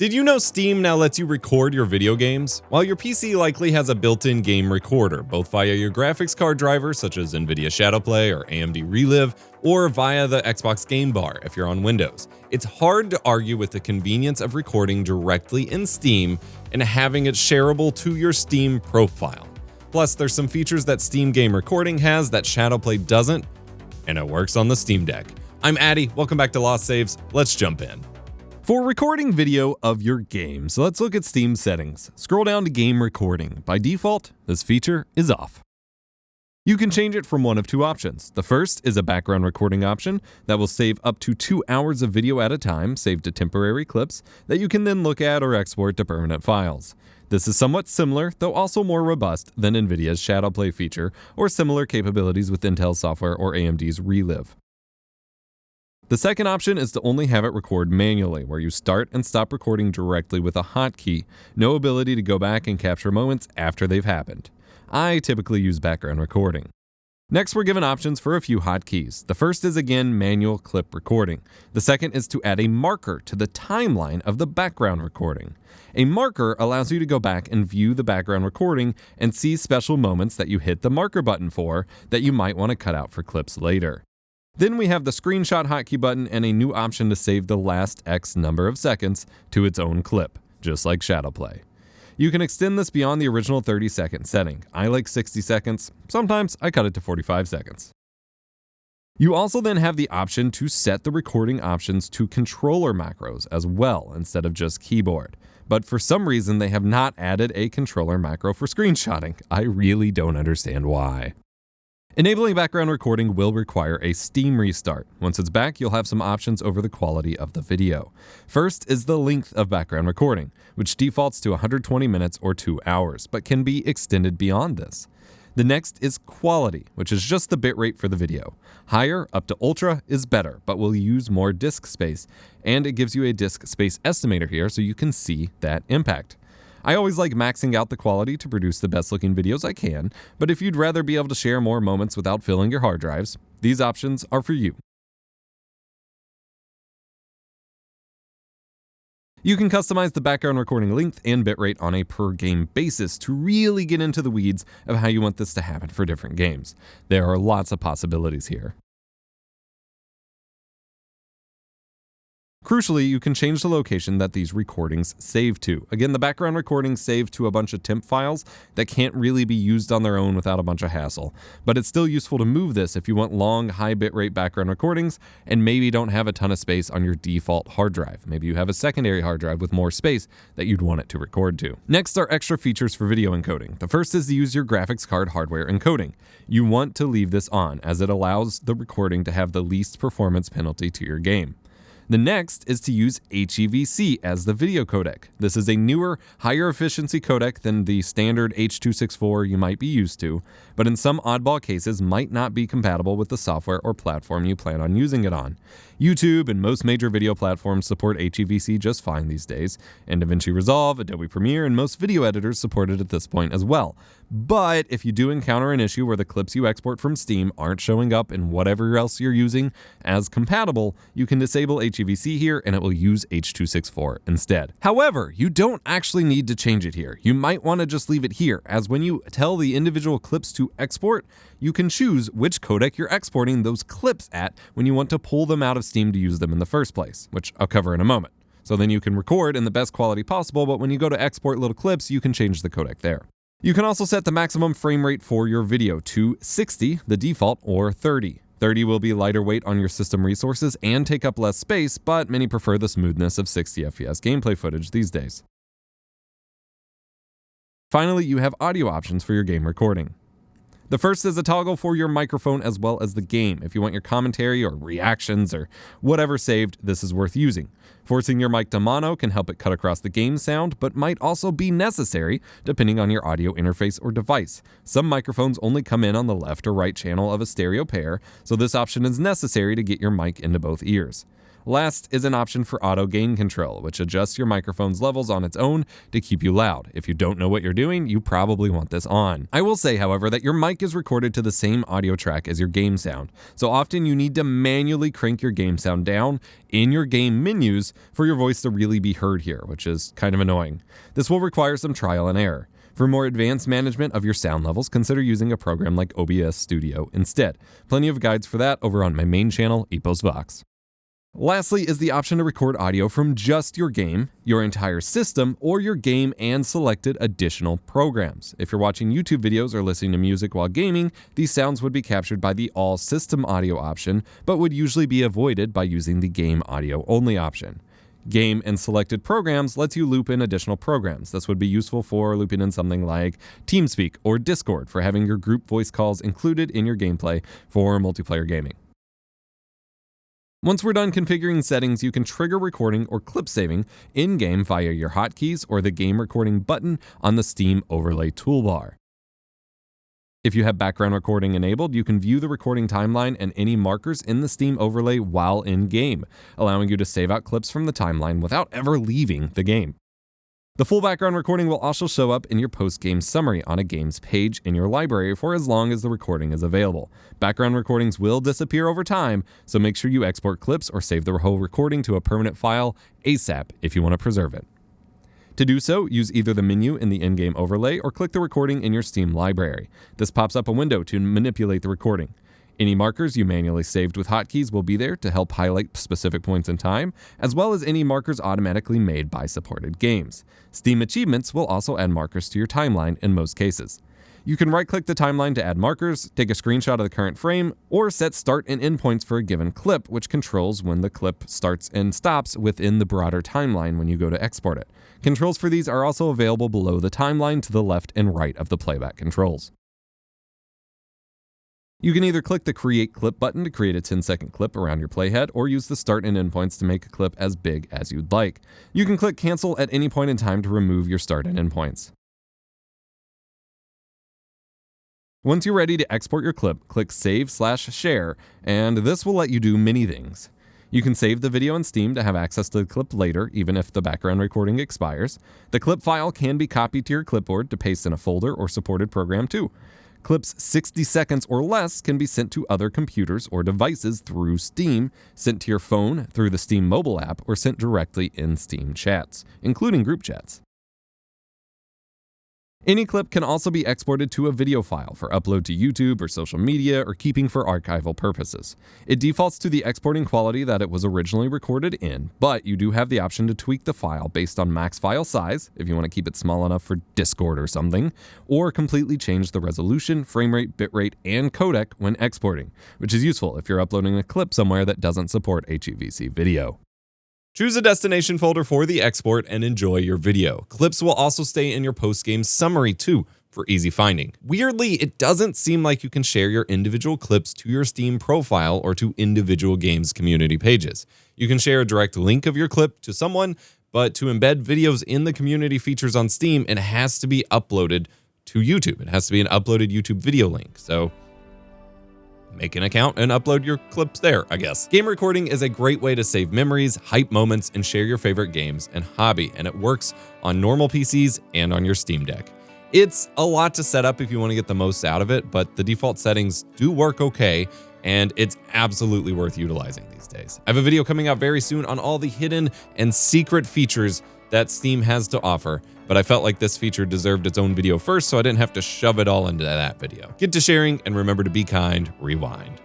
Did you know Steam now lets you record your video games? While your PC likely has a built-in game recorder, both via your graphics card driver such as NVIDIA Shadowplay or AMD Relive, or via the Xbox Game Bar if you're on Windows, it's hard to argue with the convenience of recording directly in Steam and having it shareable to your Steam profile. Plus, there's some features that Steam Game Recording has that Shadowplay doesn't, and it works on the Steam Deck. I'm Addy, welcome back to Lost Saves, let's jump in. For recording video of your games, let's look at Steam settings. Scroll down to Game Recording. By default, this feature is off. You can change it from one of two options. The first is a background recording option that will save up to 2 hours of video at a time, saved to temporary clips, that you can then look at or export to permanent files. This is somewhat similar, though also more robust than NVIDIA's Shadowplay feature or similar capabilities with Intel software or AMD's Relive. The second option is to only have it record manually, where you start and stop recording directly with a hotkey, no ability to go back and capture moments after they've happened. I typically use background recording. Next, we're given options for a few hotkeys. The first is again manual clip recording. The second is to add a marker to the timeline of the background recording. A marker allows you to go back and view the background recording and see special moments that you hit the marker button for that you might want to cut out for clips later. Then we have the screenshot hotkey button and a new option to save the last X number of seconds to its own clip, just like Shadowplay. You can extend this beyond the original 30-second setting. I like 60 seconds, sometimes I cut it to 45 seconds. You also then have the option to set the recording options to controller macros as well instead of just keyboard. But for some reason they have not added a controller macro for screenshotting. I really don't understand why. Enabling background recording will require a Steam restart. Once it's back, you'll have some options over the quality of the video. First is the length of background recording, which defaults to 120 minutes or 2 hours, but can be extended beyond this. The next is quality, which is just the bitrate for the video. Higher, up to ultra, is better, but will use more disk space, and it gives you a disk space estimator here so you can see that impact. I always like maxing out the quality to produce the best looking videos I can, but if you'd rather be able to share more moments without filling your hard drives, these options are for you. You can customize the background recording length and bitrate on a per game basis to really get into the weeds of how you want this to happen for different games. There are lots of possibilities here. Crucially, you can change the location that these recordings save to. Again, the background recordings save to a bunch of temp files that can't really be used on their own without a bunch of hassle. But it's still useful to move this if you want long, high bitrate background recordings and maybe don't have a ton of space on your default hard drive. Maybe you have a secondary hard drive with more space that you'd want it to record to. Next are extra features for video encoding. The first is to use your graphics card hardware encoding. You want to leave this on as it allows the recording to have the least performance penalty to your game. The next is to use HEVC as the video codec. This is a newer, higher efficiency codec than the standard H.264 you might be used to, but in some oddball cases might not be compatible with the software or platform you plan on using it on. YouTube and most major video platforms support HEVC just fine these days, and DaVinci Resolve, Adobe Premiere, and most video editors support it at this point as well. But if you do encounter an issue where the clips you export from Steam aren't showing up in whatever else you're using as compatible, you can disable HEVC here and it will use H.264 instead. However, you don't actually need to change it here. You might want to just leave it here, as when you tell the individual clips to export, you can choose which codec you're exporting those clips at when you want to pull them out of Steam to use them in the first place, which I'll cover in a moment. So then you can record in the best quality possible, but when you go to export little clips, you can change the codec there. You can also set the maximum frame rate for your video to 60, the default, or 30. 30 will be lighter weight on your system resources and take up less space, but many prefer the smoothness of 60 FPS gameplay footage these days. Finally, you have audio options for your game recording. The first is a toggle for your microphone as well as the game. If you want your commentary or reactions or whatever saved, this is worth using. Forcing your mic to mono can help it cut across the game sound, but might also be necessary depending on your audio interface or device. Some microphones only come in on the left or right channel of a stereo pair, so this option is necessary to get your mic into both ears. Last is an option for auto gain control, which adjusts your microphone's levels on its own to keep you loud. If you don't know what you're doing, you probably want this on. I will say, however, that your mic is recorded to the same audio track as your game sound, so often you need to manually crank your game sound down in your game menus for your voice to really be heard here, which is kind of annoying. This will require some trial and error. For more advanced management of your sound levels, consider using a program like OBS Studio instead. Plenty of guides for that over on my main channel, Epos Vox. Lastly is the option to record audio from just your game, your entire system, or your game and selected additional programs. If you're watching YouTube videos or listening to music while gaming, these sounds would be captured by the all system audio option, but would usually be avoided by using the game audio only option. Game and selected programs lets you loop in additional programs. This would be useful for looping in something like TeamSpeak or Discord for having your group voice calls included in your gameplay for multiplayer gaming. Once we're done configuring settings, you can trigger recording or clip saving in-game via your hotkeys or the game recording button on the Steam overlay toolbar. If you have background recording enabled, you can view the recording timeline and any markers in the Steam overlay while in-game, allowing you to save out clips from the timeline without ever leaving the game. The full background recording will also show up in your post-game summary on a game's page in your library for as long as the recording is available. Background recordings will disappear over time, so make sure you export clips or save the whole recording to a permanent file ASAP if you want to preserve it. To do so, use either the menu in the in-game overlay or click the recording in your Steam library. This pops up a window to manipulate the recording. Any markers you manually saved with hotkeys will be there to help highlight specific points in time, as well as any markers automatically made by supported games. Steam achievements will also add markers to your timeline in most cases. You can right-click the timeline to add markers, take a screenshot of the current frame, or set start and end points for a given clip, which controls when the clip starts and stops within the broader timeline when you go to export it. Controls for these are also available below the timeline to the left and right of the playback controls. You can either click the Create Clip button to create a 10-second clip around your playhead, or use the start and end points to make a clip as big as you'd like. You can click Cancel at any point in time to remove your start and end points. Once you're ready to export your clip, click Save/Share, and this will let you do many things. You can save the video in Steam to have access to the clip later, even if the background recording expires. The clip file can be copied to your clipboard to paste in a folder or supported program too. Clips 60 seconds or less can be sent to other computers or devices through Steam, sent to your phone through the Steam mobile app, or sent directly in Steam chats, including group chats. Any clip can also be exported to a video file for upload to YouTube or social media or keeping for archival purposes. It defaults to the exporting quality that it was originally recorded in, but you do have the option to tweak the file based on max file size, if you want to keep it small enough for Discord or something, or completely change the resolution, frame rate, bitrate, and codec when exporting, which is useful if you're uploading a clip somewhere that doesn't support HEVC video. Choose a destination folder for the export and enjoy your video. Clips will also stay in your post-game summary too, for easy finding. Weirdly, it doesn't seem like you can share your individual clips to your Steam profile or to individual games community pages. You can share a direct link of your clip to someone, but to embed videos in the community features on Steam, it has to be uploaded to YouTube. It has to be an uploaded YouTube video link. So make an account and upload your clips there, I guess. Game recording is a great way to save memories, hype moments, and share your favorite games and hobby, and it works on normal PCs and on your Steam Deck. It's a lot to set up if you want to get the most out of it, but the default settings do work okay, and it's absolutely worth utilizing these days. I have a video coming out very soon on all the hidden and secret features that Steam has to offer, but I felt like this feature deserved its own video first, so I didn't have to shove it all into that video. Get to sharing, and remember to be kind, rewind.